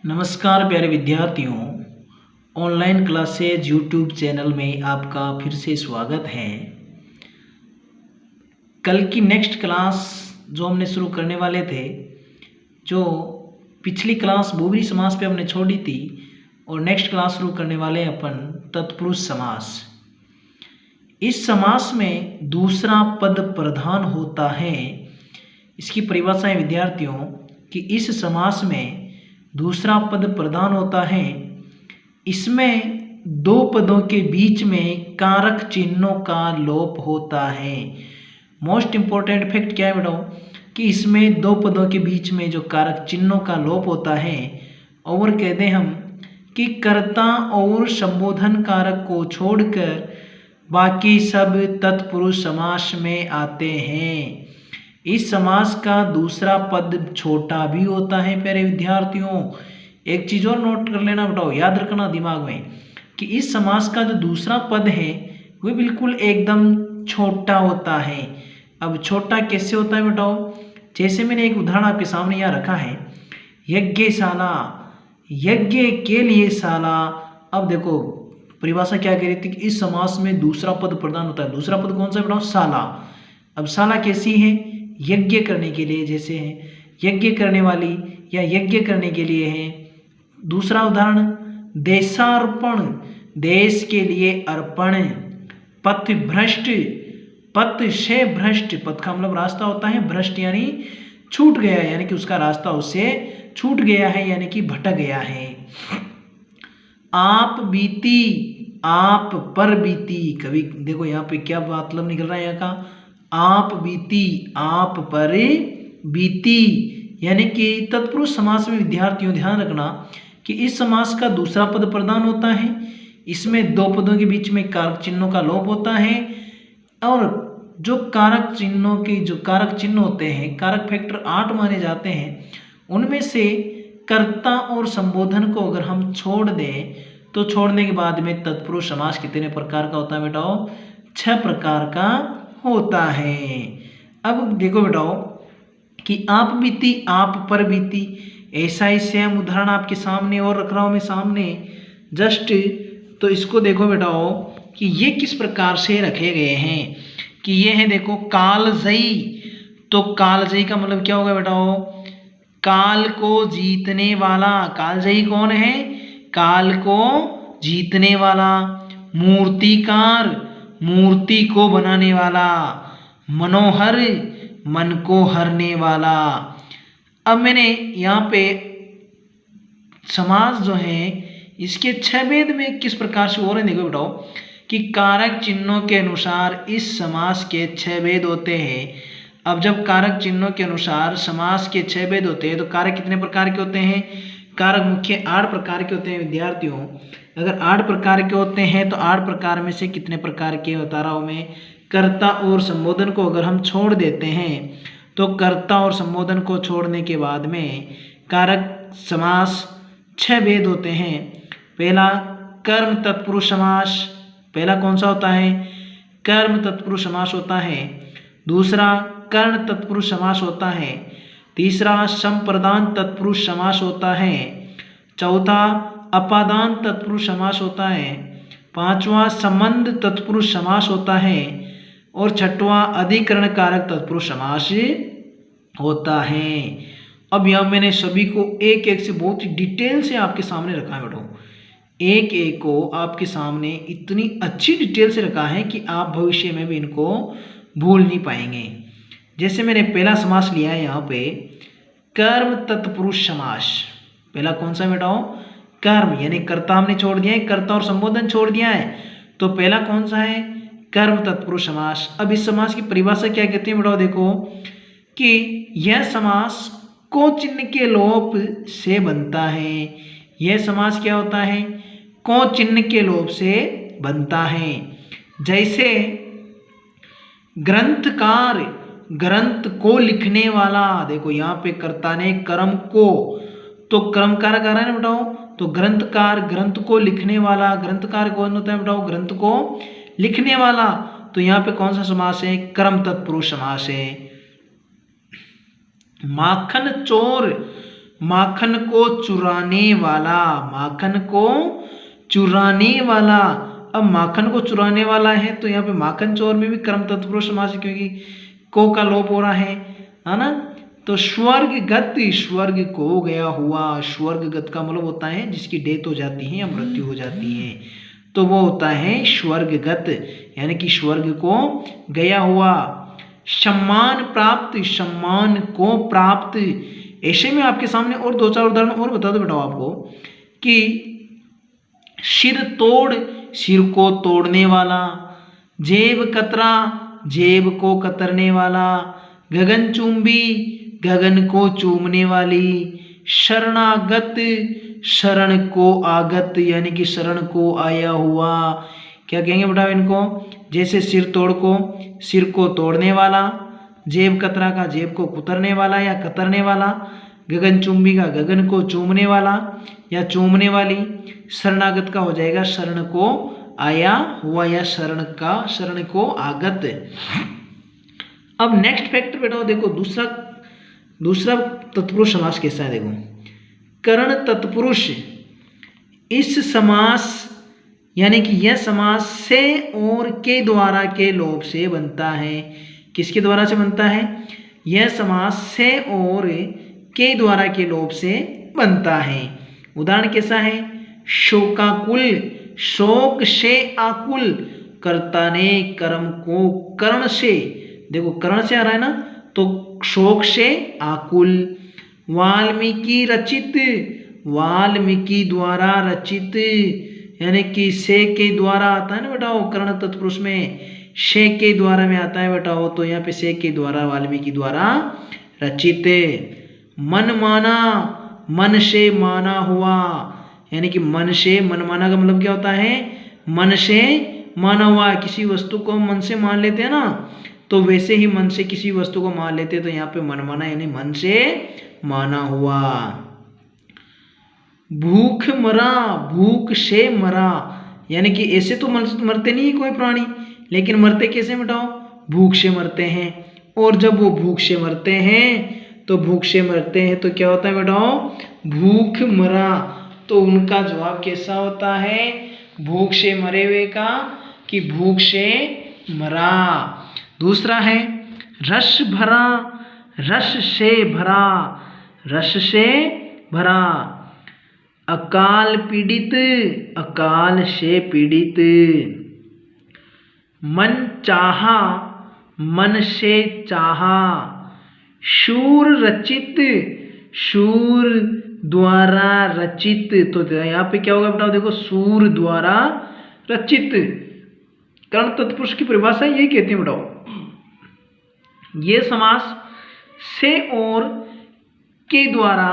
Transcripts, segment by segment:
नमस्कार प्यारे विद्यार्थियों, ऑनलाइन क्लासेज यूट्यूब चैनल में आपका फिर से स्वागत है। कल की नेक्स्ट क्लास जो हमने शुरू करने वाले थे, जो पिछली क्लास बहुब्रीहि समास पे हमने छोड़ी थी और नेक्स्ट क्लास शुरू करने वाले हैं अपन तत्पुरुष समास। इस समास में दूसरा पद प्रधान होता है। इसकी परिभाषा है विद्यार्थियों कि इस समास में दूसरा पद प्रधान होता है। इसमें दो पदों के बीच में कारक चिन्हों का लोप होता है। मोस्ट इंपॉर्टेंट फैक्ट क्या है बेटा कि इसमें दो पदों के बीच में जो कारक चिन्हों का लोप होता है, और कहते हम कि कर्ता और संबोधन कारक को छोड़कर बाकी सब तत्पुरुष समास में आते हैं। इस समास का दूसरा पद छोटा भी होता है। प्यारे विद्यार्थियों, एक चीज और नोट कर लेना बेटाओ, याद रखना दिमाग में कि इस समास का जो दूसरा पद है वह बिल्कुल एकदम छोटा होता है। अब छोटा कैसे होता है बेटाओ? जैसे मैंने एक उदाहरण आपके सामने यहाँ रखा है, यज्ञशाला, यज्ञ के लिए शाला। अब देखो परिभाषा क्या कह रही थी कि इस समास में दूसरा पद प्रधान होता है। दूसरा पद कौन सा बेटाओ? शाला। अब शाला कैसी है? यज्ञ करने के लिए, जैसे है यज्ञ करने वाली या यज्ञ करने के लिए है। दूसरा उदाहरण देशार्पण, देश के लिए अर्पण। पथ भ्रष्ट, पथ से भ्रष्ट, पथ का मतलब रास्ता होता है, भ्रष्ट यानी छूट गया, यानी कि उसका रास्ता उससे छूट गया है, यानी कि भटक गया है। आप बीती, आप पर बीती। कभी देखो यहाँ पे क्या मतलब निकल रहा है यहाँ का, आप बीती, आप पर बीती, यानी कि तत्पुरुष समास में विद्यार्थियों ध्यान रखना कि इस समास का दूसरा पद प्रधान होता है। इसमें दो पदों के बीच में कारक चिन्हों का लोप होता है, और जो कारक चिन्हों के जो कारक चिन्ह होते हैं, कारक फैक्टर 8 माने जाते हैं। उनमें से कर्ता और संबोधन को अगर हम छोड़ दें तो छोड़ने के बाद में तत्पुरुष समास कितने प्रकार का होता है बेटाओ? 6 प्रकार का होता है। अब देखो बेटाओ कि आप बीती, आप पर बीती, ऐसा ही सेम उदाहरण आपके सामने और रख रहा हूं मैं सामने जस्ट। तो इसको देखो बेटाओ कि ये किस प्रकार से रखे गए हैं कि ये है देखो कालजयी। तो कालजयी का मतलब क्या होगा बेटाओ? काल को जीतने वाला। कालजयी कौन है? काल को जीतने वाला। मूर्तिकार, मूर्ति को बनाने वाला। मनोहर, मन को हरने वाला। अब मैंने यहाँ पे समास जो है इसके 6 भेद में किस प्रकार से हो रहे हैं, देखो बेटाओ कि कारक चिन्हों के अनुसार इस समास के 6 भेद होते हैं। अब जब कारक चिन्हों के अनुसार समास के 6 भेद होते हैं तो कारक कितने प्रकार के होते हैं? कारक मुख्य 8 प्रकार के होते हैं विद्यार्थियों। अगर 8 प्रकार के होते हैं तो 8 प्रकार में से कितने प्रकार के बता रहा हूं मैं? कर्ता और संबोधन को अगर हम छोड़ देते हैं तो कर्ता और संबोधन को छोड़ने के बाद में कारक समास 6 भेद होते हैं। पहला कर्म तत्पुरुष समास, पहला कौन सा होता है? कर्म तत्पुरुष समास होता है। दूसरा कर्ण तत्पुरुष समास होता है। तीसरा संप्रदान तत्पुरुष समास होता है। चौथा अपादान तत्पुरुष समास होता है। पांचवा संबंध तत्पुरुष समास होता है, और छठवां अधिकरण कारक तत्पुरुष समास होता है। अब यहाँ मैंने सभी को एक एक से बहुत ही डिटेल से आपके सामने रखा है बेटो, एक एक को आपके सामने इतनी अच्छी डिटेल से रखा है कि आप भविष्य में भी इनको भूल नहीं पाएंगे। जैसे मैंने पहला समास लिया है यहाँ पे कर्म तत्पुरुष समास। पहला कौन सा बेटाओ? कर्म, यानी कर्ता हमने छोड़ दिया है, कर्ता और संबोधन छोड़ दिया है, तो पहला कौन सा है? कर्म तत्पुरुष समास। अब इस समास की परिभाषा क्या कहते हैं बेटाओ? देखो कि यह समास को चिन्ह के लोप से बनता है। यह समास क्या होता है? को चिन्ह के लोप से बनता है। जैसे ग्रंथकार, ग्रंथ को लिखने वाला। देखो यहाँ पे कर्ता ने कर्म को, तो कर्म कारक आ रहा है ना बेटाओ, तो ग्रंथकार, ग्रंथ को लिखने वाला। ग्रंथकार कौन होता है बेटाओ? ग्रंथ को लिखने वाला। तो यहाँ पे कौन सा समास है? कर्म तत्पुरुष समास है। माखन चोर, माखन को चुराने वाला, माखन को चुराने वाला। अब माखन को चुराने वाला है तो यहाँ पे माखन चोर में भी कर्म तत्पुरुष समास है, क्योंकि को का लोप हो रहा है ना। तो स्वर्गगत, स्वर्ग को गया हुआ, स्वर्गगत का मतलब होता है जिसकी डेथ हो जाती है या मृत्यु हो जाती है, तो वो होता है स्वर्गगत, यानी कि स्वर्ग को गया हुआ। सम्मान प्राप्त, सम्मान को प्राप्त। ऐसे में आपके सामने और दो चार उदाहरण और बता दो बेटा आपको कि सिर तोड़, सिर को तोड़ने वाला। जेब कतरा, जेब को कतरने वाला। गगनचुंबी, गगन को चूमने वाली। शरणागत, शरण को आगत, यानी कि शरण को आया हुआ। क्या कहेंगे बेटा इनको? जैसे सिर तोड़ को सिर को तोड़ने वाला, जेब कतरा का जेब को कुतरने वाला या कतरने वाला, गगनचुंबी का गगन को चूमने वाला या चूमने वाली। शरणागत का हो जाएगा शरण को आया हुआ या शरण का शरण को आगत। अब नेक्स्ट फैक्टर बेटा देखो, दूसरा तत्पुरुष समास कैसा है देखो। करण तत्पुरुष, इस समास यानी कि यह समास से और के द्वारा के लोप से बनता है। किसके द्वारा से बनता है? यह समास से और के द्वारा के लोप से बनता है। उदाहरण कैसा है? शोकाकुल, शोक से आकुल। कर्ता ने कर्म को कर्ण से, देखो कर्ण से आ रहा है ना, तो शोक से आकुल। वाल्मीकि रचित, वाल्मीकि द्वारा रचित, यानी कि से के द्वारा आता है ना बेटा वो कर्ण तत्पुरुष में, से के द्वारा में आता है बेटा वो, तो यहाँ पे से के द्वारा, वाल्मीकि द्वारा रचित। मन माना, मन से माना हुआ, यानी कि मन से, मन माना का मतलब क्या होता है? मन से माना हुआ। किसी वस्तु को मन से मान लेते हैं ना, तो वैसे ही मन से किसी वस्तु को मान लेते हैं, तो यहाँ पे मन माना यानी मन से माना हुआ। भूख मरा, भूख से मरा, यानी कि ऐसे तो मरते नहीं है कोई प्राणी, लेकिन मरते कैसे बेटाओ? भूख से मरते हैं। और जब वो भूख से मरते हैं तो भूख से मरते हैं तो क्या होता है बेटाओ? भूख मरा। तो उनका जवाब कैसा होता है भूख से मरे हुए का? कि भूख से मरा। दूसरा है रस भरा, रस से भरा, रस से भरा। अकाल पीड़ित, अकाल से पीड़ित। मन चाहा, मन से चाहा। शूर रचित, शूर द्वारा रचित। तो यहाँ पे क्या होगा बेटा देखो, सूर द्वारा रचित। कर्ण तत्पुरुष की परिभाषा ये कहती है बेटा, ये समास से और के द्वारा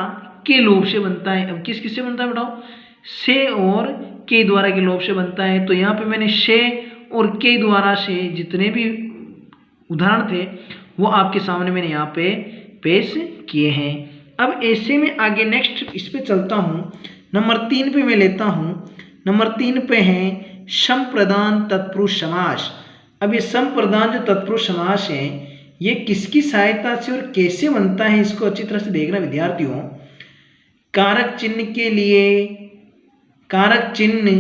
के लोप से बनता है। अब किस किस से बनता है बेटा? से और के द्वारा के लोप से बनता है। तो यहाँ पे मैंने से और के द्वारा से जितने भी उदाहरण थे वो आपके सामने मैंने यहाँ पे पेश किए हैं। अब ऐसे में आगे नेक्स्ट इस पे चलता हूँ। नंबर 3 पे मैं लेता हूँ। नंबर 3 पे है संप्रदान तत्पुरुष समास। अब ये संप्रदान जो तत्पुरुष समास है ये किसकी सहायता से और कैसे बनता है, इसको अच्छी तरह से देखना विद्यार्थियों। कारक चिन्ह के लिए, कारक चिन्ह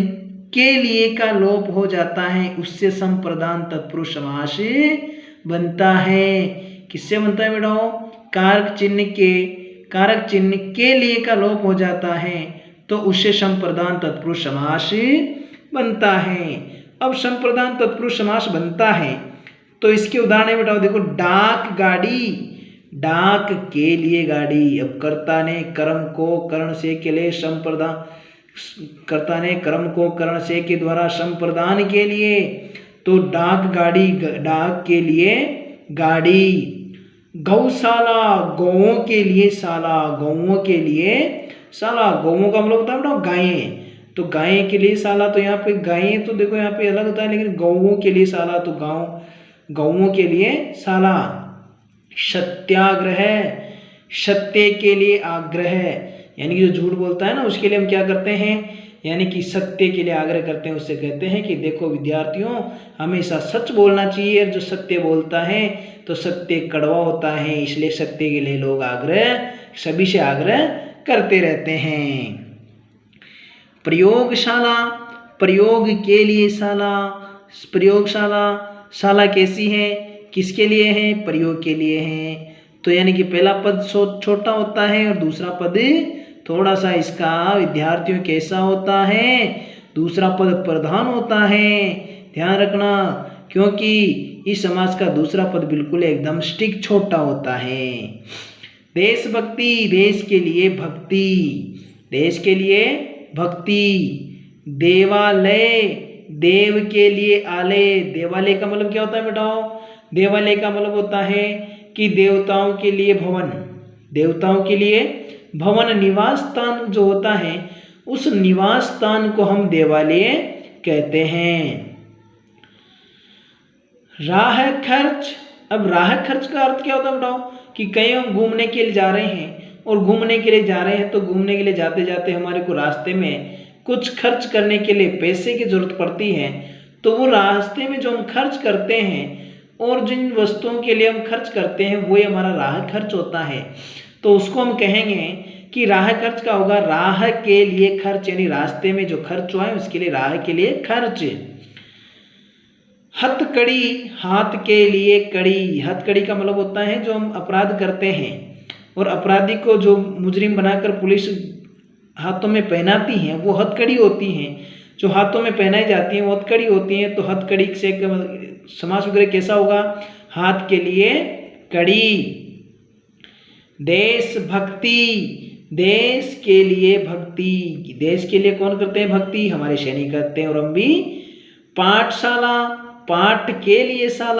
के लिए का लोप हो जाता है, उससे संप्रदान तत्पुरुष समास बनता है। किससे बनता है बेटा? कारक चिन्ह के लिए का लोप हो जाता है तो उससे संप्रदान तत्पुरुष समास बनता है। अब संप्रदान तत्पुरुष समास बनता है तो इसके उदाहरण बताओ देखो। डाक गाड़ी, डाक के लिए गाड़ी। अब कर्ता ने कर्म को कर्ण से के लिए संप्रदान, कर्ता ने कर्म को कर्ण से के द्वारा संप्रदान के लिए, तो डाक गाड़ी, डाक के लिए गाड़ी। गौशाला, गौओं के लिए शाला, गौओं के लिए शाला। गौओं का मतलब होता है बेटा गायें, तो गायें के लिए शाला। तो यहाँ पे गायें तो देखो यहाँ पे अलग होता है, लेकिन गौओं के लिए शाला, तो गाँव गौओं के लिए शाला। सत्याग्रह, सत्य के लिए आग्रह, यानी कि जो झूठ बोलता है ना उसके लिए हम क्या करते हैं, यानी कि सत्य के लिए आग्रह करते हैं। उससे कहते हैं कि देखो विद्यार्थियों हमेशा सच बोलना चाहिए, जो सत्य बोलता है तो सत्य कड़वा होता है, इसलिए सत्य के लिए लोग आग्रह, सभी से आग्रह करते रहते हैं। प्रयोगशाला, प्रयोग के लिए शाला, प्रयोगशाला, शाला कैसी है, किसके लिए है, प्रयोग के लिए है। तो यानी कि पहला पद छोटा होता है और दूसरा पद थोड़ा सा इसका विद्यार्थियों कैसा होता है, दूसरा पद प्रधान होता है। ध्यान रखना, क्योंकि इस समास का दूसरा पद बिल्कुल एकदम स्टिक छोटा होता है। देशभक्ति, देश के लिए भक्ति, देश के लिए भक्ति। देवालय, देव के लिए आलय, देवालय का मतलब क्या होता है बेटाओ, देवालय का मतलब होता है कि देवताओं के लिए भवन, देवताओं के लिए भवन, निवास स्थान जो होता है उस निवास स्थान को हम देवालय कहते हैं। राह खर्च, अब राह खर्च का अर्थ क्या होता है बताओ, कि कहीं हम घूमने के लिए जा रहे हैं और घूमने के लिए जा रहे हैं तो घूमने के लिए जाते जाते हमारे को रास्ते में कुछ खर्च करने के लिए पैसे की जरूरत पड़ती है, तो वो रास्ते में जो हम खर्च करते हैं और जिन वस्तुओं के लिए हम खर्च करते हैं वो हमारा राह खर्च होता है। तो उसको हम कहेंगे कि राह खर्च का होगा राह के लिए खर्च, यानी रास्ते में जो खर्च हुआ है उसके लिए राह के लिए खर्च। हथकड़ी, हाथ के लिए कड़ी, हथकड़ी का मतलब होता है जो हम अपराध करते हैं और अपराधी को जो मुजरिम बनाकर पुलिस हाथों में पहनाती है वो हथकड़ी होती हैं, जो हाथों में पहनाई जाती हैं वो हथकड़ी होती हैं। तो हथकड़ी से समास वगैरह कैसा होगा, हाथ के लिए कड़ी। देशभक्ति, देश के लिए भक्ति, देश के लिए कौन करते हैं भक्ति, हमारे सैनिक करते हैं और हम भी। पाठशाला, पाठ के लिए शाला,